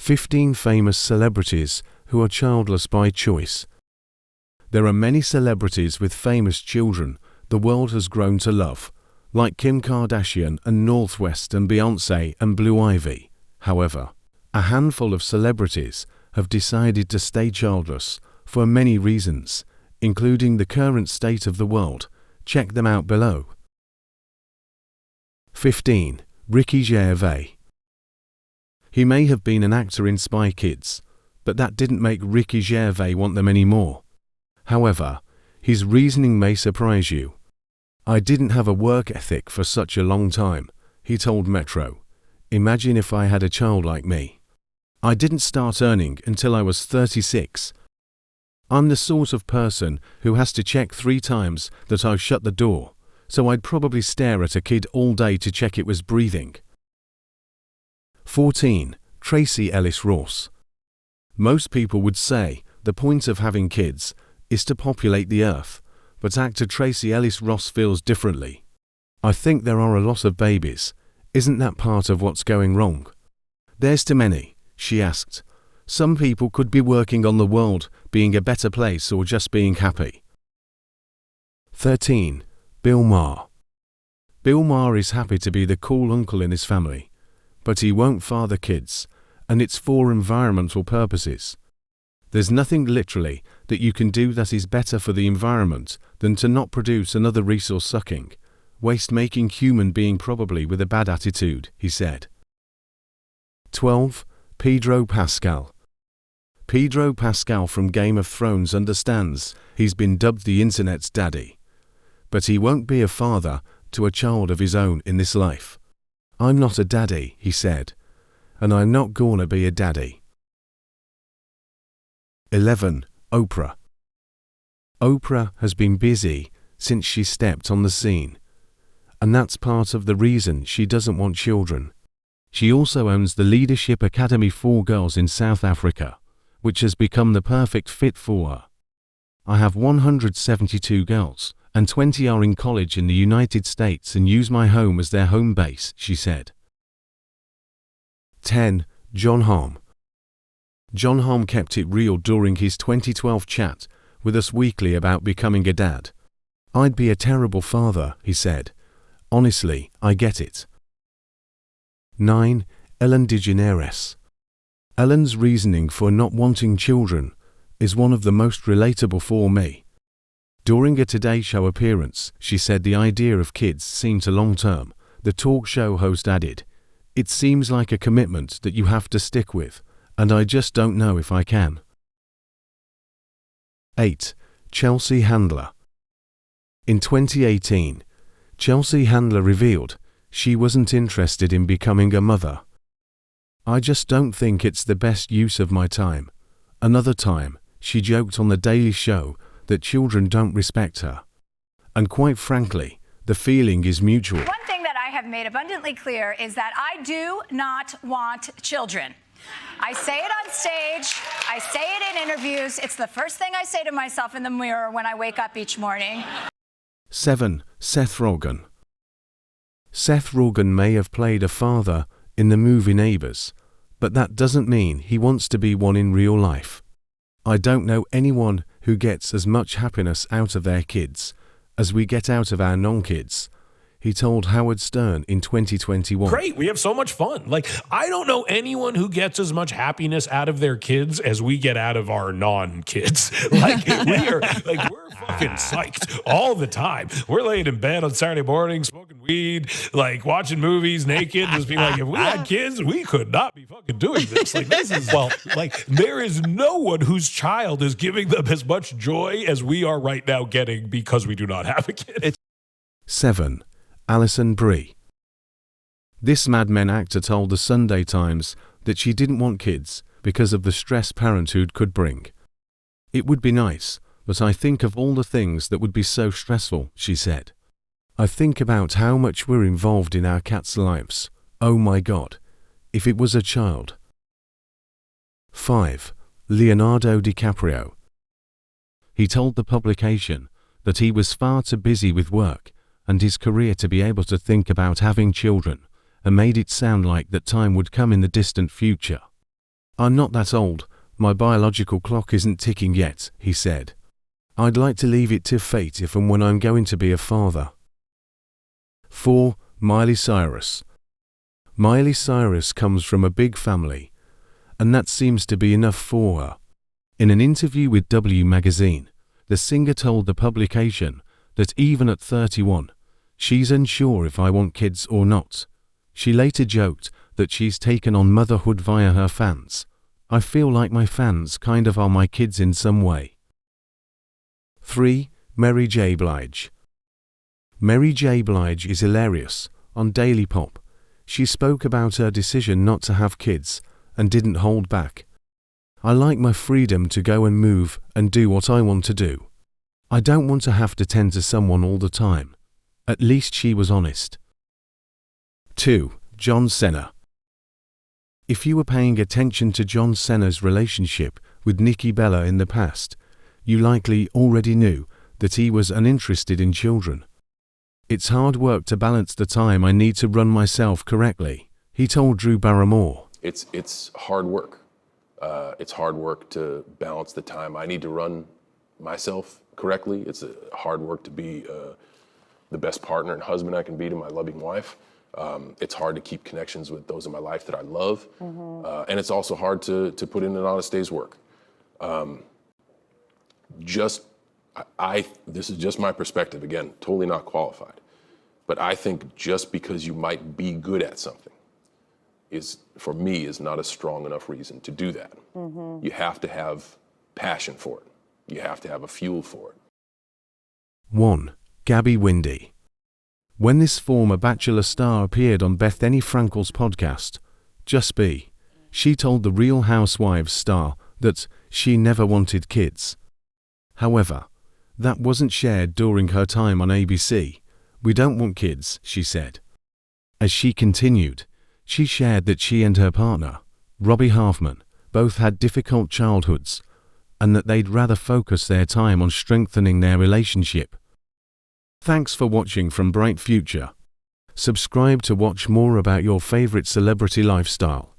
15 famous celebrities who are childless by choice. There are many celebrities with famous children the world has grown to love, like Kim Kardashian and Northwest and Beyoncé and Blue Ivy. However, a handful of celebrities have decided to stay childless for many reasons, including the current state of the world. Check them out below. 15. Ricky Gervais. He may have been an actor in Spy Kids, but that didn't make Ricky Gervais want them anymore. However, his reasoning may surprise you. "I didn't have a work ethic for such a long time," he told Metro. "Imagine if I had a child like me. I didn't start earning until I was 36. I'm the sort of person who has to check 3 times that I've shut the door, so I'd probably stare at a kid all day to check it was breathing." 14. Tracee Ellis Ross. Most people would say the point of having kids is to populate the earth, but actor Tracee Ellis Ross feels differently. "I think there are a lot of babies. Isn't that part of what's going wrong? There's too many," she asked. "Some people could be working on the world being a better place or just being happy." 13. Bill Maher. Bill Maher is happy to be the cool uncle in his family, but he won't father kids, and it's for environmental purposes. There's nothing literally that you can do that is better for the environment than to not produce another resource-sucking, waste-making human being probably with a bad attitude, he said. 12. Pedro Pascal. Pedro Pascal from Game of Thrones understands he's been dubbed the internet's daddy. But he won't be a father to a child of his own in this life. "I'm not a daddy," he said, "and I'm not gonna be a daddy." 11. Oprah. Oprah has been busy since she stepped on the scene, and that's part of the reason she doesn't want children. She also owns the Leadership Academy for Girls in South Africa, which has become the perfect fit for her. "I have 172 girls, and 20 are in college in the United States and use my home as their home base," she said. 10. Jon Hamm. Jon Hamm kept it real during his 2012 chat with Us Weekly about becoming a dad. "I'd be a terrible father," he said. "Honestly, I get it." 9. Ellen DeGeneres. Ellen's reasoning for not wanting children is one of the most relatable for me. During a Today Show appearance, she said the idea of kids seemed too long-term. The talk show host added, "It seems like a commitment that you have to stick with, and I just don't know if I can." 8. Chelsea Handler. In 2018, Chelsea Handler revealed she wasn't interested in becoming a mother. "I just don't think it's the best use of my time." Another time, she joked on The Daily Show that children don't respect her. And quite frankly, the feeling is mutual. One thing that I have made abundantly clear is that I do not want children. I say it on stage. I say it in interviews. It's the first thing I say to myself in the mirror when I wake up each morning. 7. Seth Rogen. Seth Rogen may have played a father in the movie Neighbours, but that doesn't mean he wants to be one in real life. "I don't know anyone who gets as much happiness out of their kids as we get out of our non-kids," he told Howard Stern in 2021. "Great, we have so much fun. Like, I don't know anyone who gets as much happiness out of their kids as we get out of our non-kids. Like, we're fucking psyched all the time. We're laying in bed on Saturday morning, smoking weed, like watching movies naked, just being like, if we had kids, we could not be fucking doing this. Like, this is, well, like, there is no one whose child is giving them as much joy as we are right now getting because we do not have a kid." 7. Alison Brie. This Mad Men actor told the Sunday Times that she didn't want kids because of the stress parenthood could bring. "It would be nice, but I think of all the things that would be so stressful," she said. "I think about how much we're involved in our cats' lives. Oh my God, if it was a child." 5. Leonardo DiCaprio. He told the publication that he was far too busy with work and his career to be able to think about having children, and made it sound like that time would come in the distant future. I'm not that old, my biological clock isn't ticking yet, he said. I'd like to leave it to fate if and when I'm going to be a father. 4. Miley Cyrus. Miley Cyrus comes from a big family, and that seems to be enough for her. In an interview with W Magazine, the singer told the publication that even at 31, she's unsure if I want kids or not. She later joked that she's taken on motherhood via her fans. I feel like my fans kind of are my kids in some way. 3. Mary J. Blige. Mary J. Blige is hilarious. On Daily Pop, she spoke about her decision not to have kids and didn't hold back. I like my freedom to go and move and do what I want to do. I don't want to have to tend to someone all the time. At least she was honest. 2. John Cena. If you were paying attention to John Cena's relationship with Nikki Bella in the past, you likely already knew that he was uninterested in children. It's hard work to balance the time I need to run myself correctly, he told Drew Barrymore. It's hard work. It's hard work to balance the time I need to run myself correctly. It's hard work to be the best partner and husband I can be to my loving wife. It's hard to keep connections with those in my life that I love. And it's also hard to put in an honest day's work. This is just my perspective, again, totally not qualified. But I think just because you might be good at something for me, is not a strong enough reason to do that. You have to have passion for it. You have to have a fuel for it. 1. Gabby Windey. When this former Bachelor star appeared on Bethany Frankel's podcast, Just Be, she told the Real Housewives star that she never wanted kids. However, that wasn't shared during her time on ABC. We don't want kids, she said. As she continued, she shared that she and her partner, Robbie Halfman, both had difficult childhoods, and that they'd rather focus their time on strengthening their relationship. Thanks for watching from Bright Future. Subscribe to watch more about your favorite celebrity lifestyle.